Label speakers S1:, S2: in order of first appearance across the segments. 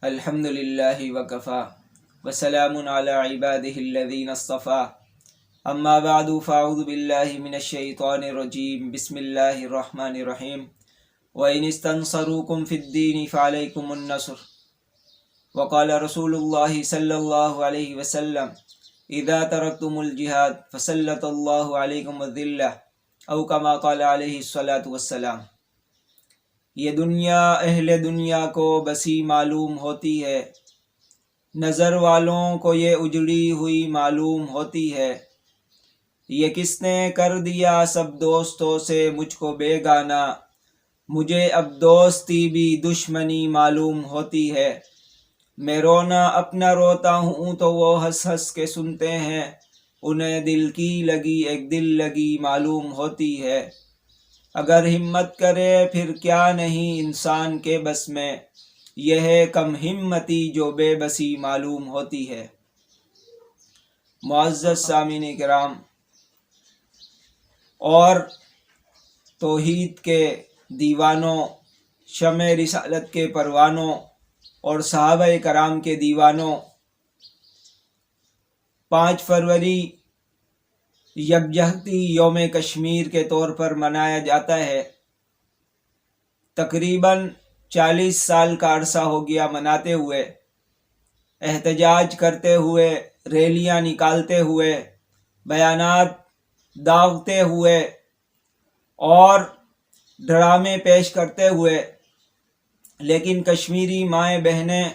S1: الحمد للہ وکفا وسلام علی عبادہ الذین اصطفا اما بعد فاعوذ باللہ من الشیطان الرجیم بسم اللہ الرحمن الرحیم وَإِنِ اسْتَنصَرُوكُمْ فِي الدِّينِ فَعَلَيْكُمُ النَّصْرُ وقال رسول اللہ صلی اللہ علیہ وسلم اذا ترکتم الجہاد فسلط اللہ علیکم الذلہ او کما قال علیہ الصلاۃ والسلام۔ یہ دنیا اہل دنیا کو بسی معلوم ہوتی ہے، نظر والوں کو یہ اجڑی ہوئی معلوم ہوتی ہے۔ یہ کس نے کر دیا سب دوستوں سے مجھ کو بیگانہ، مجھے اب دوستی بھی دشمنی معلوم ہوتی ہے۔ میں رونا اپنا روتا ہوں تو وہ ہنس ہنس کے سنتے ہیں، انہیں دل کی لگی ایک دل لگی معلوم ہوتی ہے۔ اگر ہمت کرے پھر کیا نہیں انسان کے بس میں، یہ ہے کم ہمتی جو بے بسی معلوم ہوتی ہے۔ معزز سامعین کرام، اور توحید کے دیوانوں، شمع رسالت کے پروانوں اور صحابہ کرام کے دیوانوں، 5 فروری یکجہتی یوم کشمیر کے طور پر منایا جاتا ہے۔ تقریباً 40 سال کا عرصہ ہو گیا مناتے ہوئے، احتجاج کرتے ہوئے، ریلیاں نکالتے ہوئے، بیانات داغتے ہوئے اور ڈرامے پیش کرتے ہوئے، لیکن کشمیری مائیں بہنیں،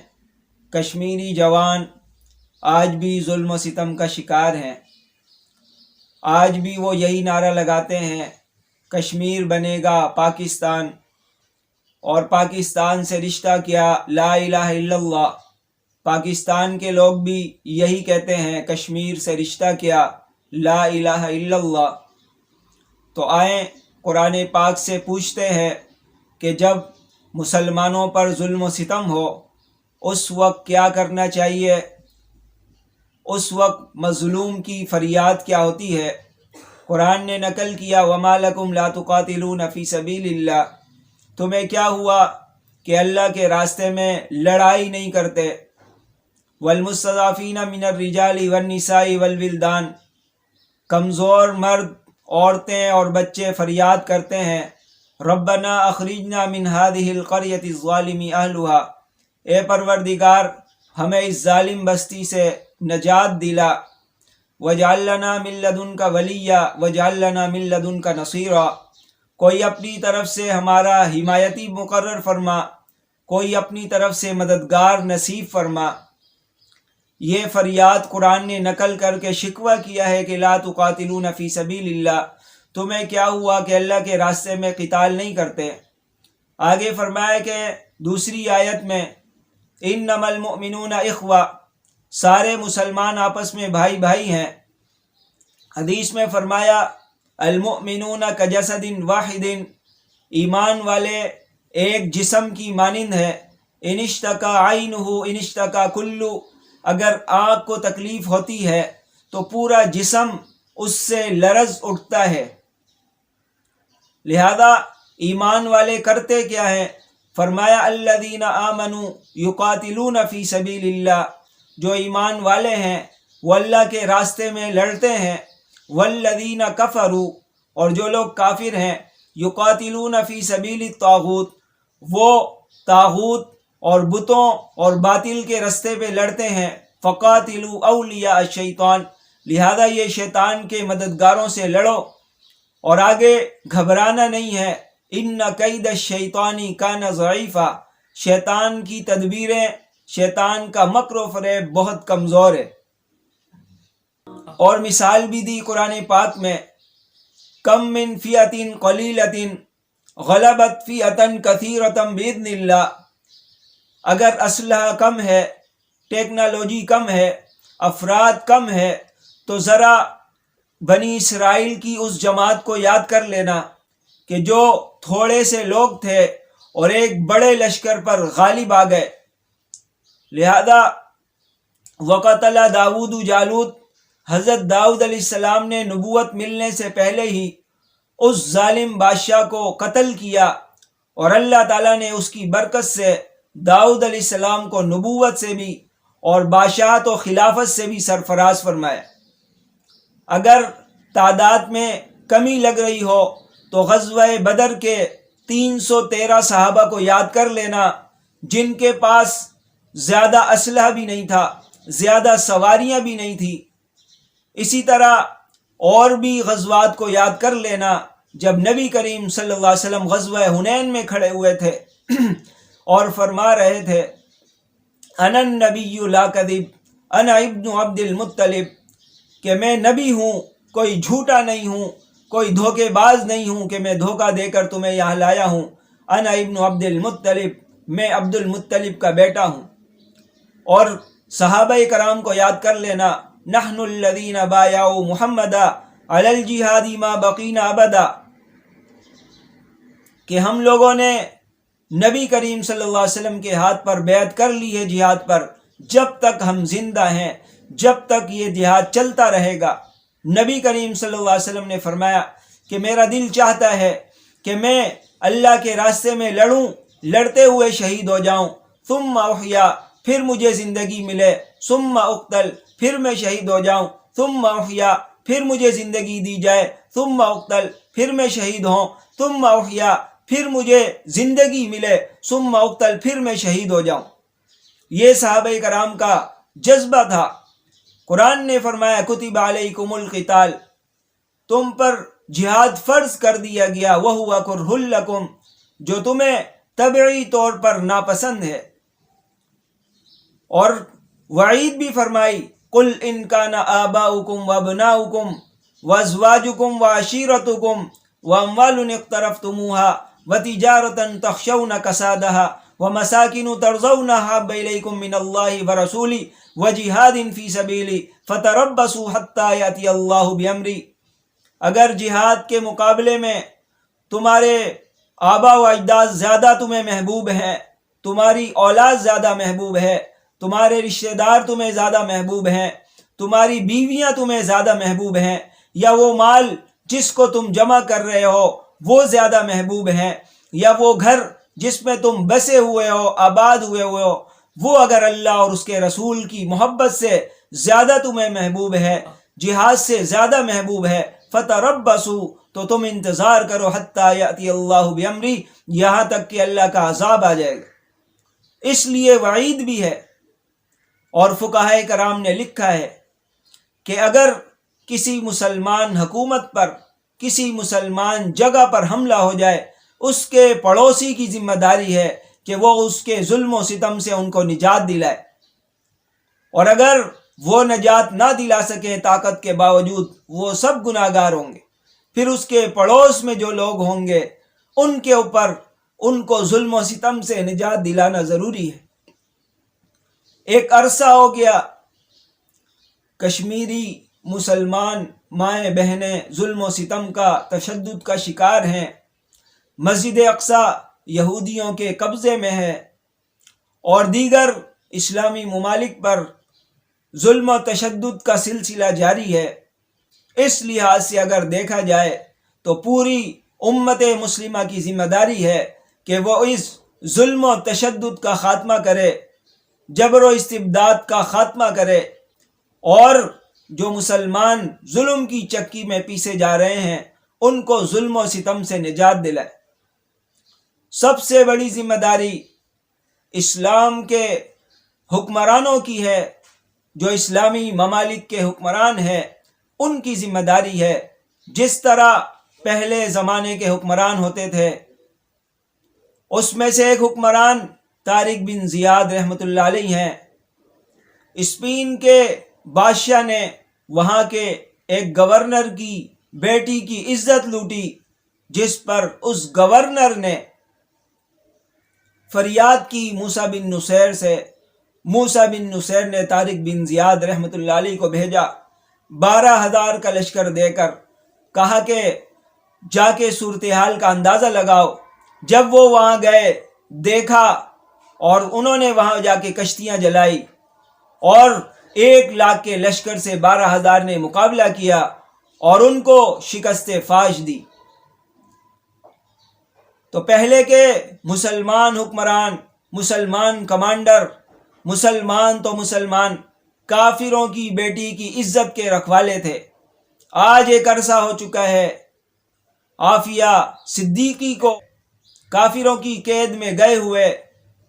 S1: کشمیری جوان آج بھی ظلم و ستم کا شکار ہیں۔ آج بھی وہ یہی نعرہ لگاتے ہیں، کشمیر بنے گا پاکستان، اور پاکستان سے رشتہ کیا لا الہ الا اللہ۔ پاکستان کے لوگ بھی یہی کہتے ہیں، کشمیر سے رشتہ کیا لا الہ الا اللہ۔ تو آئیں قرآن پاک سے پوچھتے ہیں کہ جب مسلمانوں پر ظلم و ستم ہو اس وقت کیا کرنا چاہیے، اس وقت مظلوم کی فریاد کیا ہوتی ہے۔ قرآن نے نقل کیا وَمَا لَكُمْ لَا تُقَاتِلُونَ فِي سَبِيلِ اللَّهِ، تمہیں کیا ہوا کہ اللہ کے راستے میں لڑائی نہیں کرتے۔ وَالْمُسْتَضْعَفِينَ مِنَ الرِّجَالِ وَالنِّسَاءِ وَالْوِلْدَانِ، کمزور مرد، عورتیں اور بچے فریاد کرتے ہیں، رَبَّنَا أَخْرِجْنَا مِنْ هَذِهِ الْقَرْيَةِ الظَّالِمِ أَهْلُهَا، اے پروردگار ہمیں اس ظالم بستی سے نجات دلا، وَاجْعَل لَّنَا مِن لَّدُنكَ وَلِيًّا وَاجْعَل لَّنَا مِن لَّدُنكَ نَصِيرًا، کوئی اپنی طرف سے ہمارا حمایتی مقرر فرما، کوئی اپنی طرف سے مددگار نصیب فرما۔ یہ فریاد قرآن نے نقل کر کے شکوہ کیا ہے کہ لا تقاتلون فی سبیل اللہ، تمہیں کیا ہوا کہ اللہ کے راستے میں قتال نہیں کرتے۔ آگے فرمایا کہ دوسری آیت میں انما المؤمنون اخوہ، سارے مسلمان آپس میں بھائی بھائی ہیں۔ حدیث میں فرمایا المؤمنون کجسد واحد، ایمان والے ایک جسم کی مانند ہے، ان اشتکا عینہ ان اشتکا کلو، اگر آنکھ کو تکلیف ہوتی ہے تو پورا جسم اس سے لرز اٹھتا ہے۔ لہذا ایمان والے کرتے کیا ہیں؟ فرمایا الذین آمنوا یقاتلون فی سبیل اللہ، جو ایمان والے ہیں وہ اللہ کے راستے میں لڑتے ہیں۔ والذین کفروا، اور جو لوگ کافر ہیں، یقاتلون فی سبیل الطاغوت، وہ طاغوت اور بتوں اور باطل کے رستے پہ لڑتے ہیں۔ فقاتلوا اولیاء الشیطان، لہذا یہ شیطان کے مددگاروں سے لڑو، اور آگے گھبرانا نہیں ہے۔ ان کید الشیطان کان ضعیفا، شیطان کی تدبیریں، شیطان کا مکر و فریب بہت کمزور ہے۔ اور مثال بھی دی قرآن پاک میں، کم من فئۃ قلیلۃ غلبت فئۃ کثیرۃ باذن اللہ، اگر اسلحہ کم ہے، ٹیکنالوجی کم ہے، افراد کم ہے، تو ذرا بنی اسرائیل کی اس جماعت کو یاد کر لینا کہ جو تھوڑے سے لوگ تھے اور ایک بڑے لشکر پر غالب آ گئے۔ لہذا وقتل داود جالوت، حضرت داؤد علیہ السلام نے نبوت ملنے سے پہلے ہی اس ظالم بادشاہ کو قتل کیا، اور اللہ تعالیٰ نے اس کی برکت سے داؤد علیہ السلام کو نبوت سے بھی اور بادشاہت و خلافت سے بھی سرفراز فرمایا۔ اگر تعداد میں کمی لگ رہی ہو تو غزوہ بدر کے 313 صحابہ کو یاد کر لینا، جن کے پاس زیادہ اسلحہ بھی نہیں تھا، زیادہ سواریاں بھی نہیں تھی۔ اسی طرح اور بھی غزوات کو یاد کر لینا، جب نبی کریم صلی اللہ علیہ وسلم غزوہ حنین میں کھڑے ہوئے تھے اور فرما رہے تھے انا النبی لا کذب انا ابن عبد المطلب، کہ میں نبی ہوں، کوئی جھوٹا نہیں ہوں، کوئی دھوکے باز نہیں ہوں کہ میں دھوکہ دے کر تمہیں یہاں لایا ہوں۔ انا ابن عبد المطلب، میں عبد المطلب کا بیٹا ہوں۔ اور صحابہ کرام کو یاد کر لینا، نحن الذین بایعوا محمدا علی الجہاد ما بقینا ابدا، کہ ہم لوگوں نے نبی کریم صلی اللہ علیہ وسلم کے ہاتھ پر بیعت کر لی ہے جہاد پر، جب تک ہم زندہ ہیں، جب تک یہ جہاد چلتا رہے گا۔ نبی کریم صلی اللہ علیہ وسلم نے فرمایا کہ میرا دل چاہتا ہے کہ میں اللہ کے راستے میں لڑوں، لڑتے ہوئے شہید ہو جاؤں، ثم احیا، پھر مجھے زندگی ملے، ثم اقتل، پھر میں شہید ہو جاؤں، ثم احیا، پھر مجھے زندگی دی جائے، ثم اقتل، پھر میں شہید ہوں، ثم احیا، پھر مجھے زندگی ملے، ثم اقتل، پھر میں شہید ہو جاؤں۔ یہ صحابہ کرام کا جذبہ تھا۔ قرآن نے فرمایا کتب علیکم القتال، تم پر جہاد فرض کر دیا گیا، وہو کرہ لکم، جو تمہیں طبعی طور پر ناپسند ہے۔ اور وعید بھی فرمائی قل ان کان آباؤکم وابناؤکم وازواجکم وعشیرتکم واموال اقترفتموها وتجارة تخشون کسادها ومساکن ترضونها احب الیکم من اللہ ورسولہ وجہاد فی سبیلہ فتربصوا حتی یأتی اللہ بامرہ۔ اگر جہاد کے مقابلے میں تمہارے آبا و اجداد زیادہ تمہیں محبوب ہیں، تمہاری اولاد زیادہ محبوب ہے، تمہارے رشتہ دار تمہیں زیادہ محبوب ہیں، تمہاری بیویاں تمہیں زیادہ محبوب ہیں، یا وہ مال جس کو تم جمع کر رہے ہو وہ زیادہ محبوب ہیں، یا وہ گھر جس میں تم بسے ہوئے ہو، آباد ہوئے ہو، وہ اگر اللہ اور اس کے رسول کی محبت سے زیادہ تمہیں محبوب ہے، جہاد سے زیادہ محبوب ہے، فتربصوا، تو تم انتظار کرو، حتی یأتی اللہ بامرہ، یہاں تک کہ اللہ کا عذاب آ جائے گا۔ اس لیے وعید بھی ہے، اور فقہائے کرام نے لکھا ہے کہ اگر کسی مسلمان حکومت پر، کسی مسلمان جگہ پر حملہ ہو جائے، اس کے پڑوسی کی ذمہ داری ہے کہ وہ اس کے ظلم و ستم سے ان کو نجات دلائے، اور اگر وہ نجات نہ دلا سکے طاقت کے باوجود، وہ سب گناہگار ہوں گے۔ پھر اس کے پڑوس میں جو لوگ ہوں گے ان کے اوپر ان کو ظلم و ستم سے نجات دلانا ضروری ہے۔ ایک عرصہ ہو گیا کشمیری مسلمان مائیں بہنیں ظلم و ستم کا، تشدد کا شکار ہیں۔ مسجد اقصی یہودیوں کے قبضے میں ہے، اور دیگر اسلامی ممالک پر ظلم و تشدد کا سلسلہ جاری ہے۔ اس لحاظ سے اگر دیکھا جائے تو پوری امت مسلمہ کی ذمہ داری ہے کہ وہ اس ظلم و تشدد کا خاتمہ کرے، جبر و استبداد کا خاتمہ کرے، اور جو مسلمان ظلم کی چکی میں پیسے جا رہے ہیں ان کو ظلم و ستم سے نجات دلائے۔ سب سے بڑی ذمہ داری اسلام کے حکمرانوں کی ہے، جو اسلامی ممالک کے حکمران ہیں ان کی ذمہ داری ہے۔ جس طرح پہلے زمانے کے حکمران ہوتے تھے، اس میں سے ایک حکمران طارق بن زیاد رحمۃ اللہ علیہ ہیں۔ اسپین کے بادشاہ نے وہاں کے ایک گورنر کی بیٹی کی عزت لوٹی، جس پر اس گورنر نے فریاد کی موسیٰ بن نصیر سے۔ موسیٰ بن نصیر نے طارق بن زیاد رحمۃ اللہ علیہ کو بھیجا 12,000 کا لشکر دے کر، کہا کہ جا کے صورتحال کا اندازہ لگاؤ۔ جب وہ وہاں گئے، دیکھا، اور انہوں نے وہاں جا کے کشتیاں جلائی، اور 1,00,000 کے لشکر سے 12,000 نے مقابلہ کیا اور ان کو شکست فاش دی۔ تو پہلے کے مسلمان حکمران، مسلمان کمانڈر، مسلمان تو مسلمان کافروں کی بیٹی کی عزت کے رکھوالے تھے۔ آج ایک عرصہ ہو چکا ہے عافیہ صدیقی کو کافروں کی قید میں گئے ہوئے،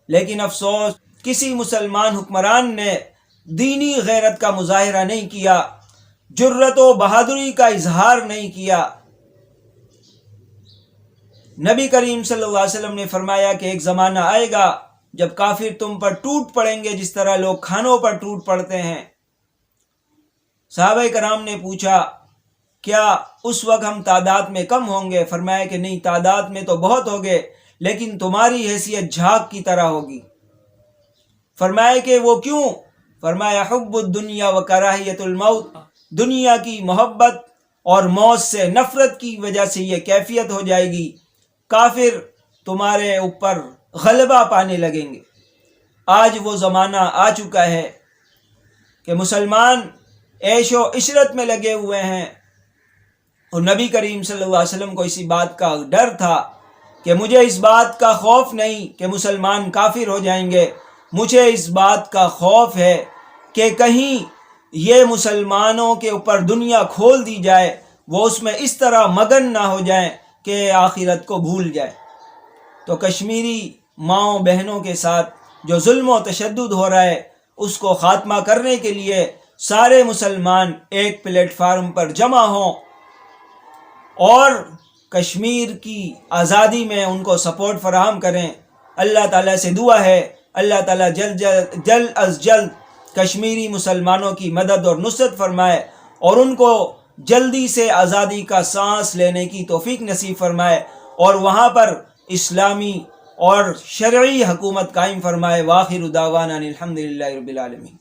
S1: لیکن افسوس کسی مسلمان حکمران نے دینی غیرت کا مظاہرہ نہیں کیا، جرت و بہادری کا اظہار نہیں کیا۔ نبی کریم صلی اللہ علیہ وسلم نے فرمایا کہ ایک زمانہ آئے گا جب کافر تم پر ٹوٹ پڑیں گے جس طرح لوگ کھانوں پر ٹوٹ پڑتے ہیں۔ صحابہ کرام نے پوچھا کیا اس وقت ہم تعداد میں کم ہوں گے؟ فرمایا کہ نہیں، تعداد میں تو بہت ہوگے، لیکن تمہاری حیثیت جھاگ کی طرح ہوگی۔ فرمایا کہ وہ کیوں؟ فرمایا حب الدنیا و کراہیت الموت، دنیا کی محبت اور موت سے نفرت کی وجہ سے یہ کیفیت ہو جائے گی، کافر تمہارے اوپر غلبہ پانے لگیں گے۔ آج وہ زمانہ آ چکا ہے کہ مسلمان عیش و عشرت میں لگے ہوئے ہیں، اور نبی کریم صلی اللہ علیہ وسلم کو اسی بات کا ڈر تھا کہ مجھے اس بات کا خوف نہیں کہ مسلمان کافر ہو جائیں گے، مجھے اس بات کا خوف ہے کہ کہیں یہ مسلمانوں کے اوپر دنیا کھول دی جائے، وہ اس میں اس طرح مگن نہ ہو جائیں کہ آخرت کو بھول جائیں۔ تو کشمیری ماؤں بہنوں کے ساتھ جو ظلم و تشدد ہو رہا ہے اس کو خاتمہ کرنے کے لیے سارے مسلمان ایک پلیٹ فارم پر جمع ہوں اور کشمیر کی آزادی میں ان کو سپورٹ فراہم کریں۔ اللہ تعالیٰ سے دعا ہے اللہ تعالیٰ جلد از جلد کشمیری مسلمانوں کی مدد اور نصرت فرمائے اور ان کو جلدی سے آزادی کا سانس لینے کی توفیق نصیب فرمائے اور وہاں پر اسلامی اور شرعی حکومت قائم فرمائے۔ وآخر دعوانا الحمدللہ رب العالمین۔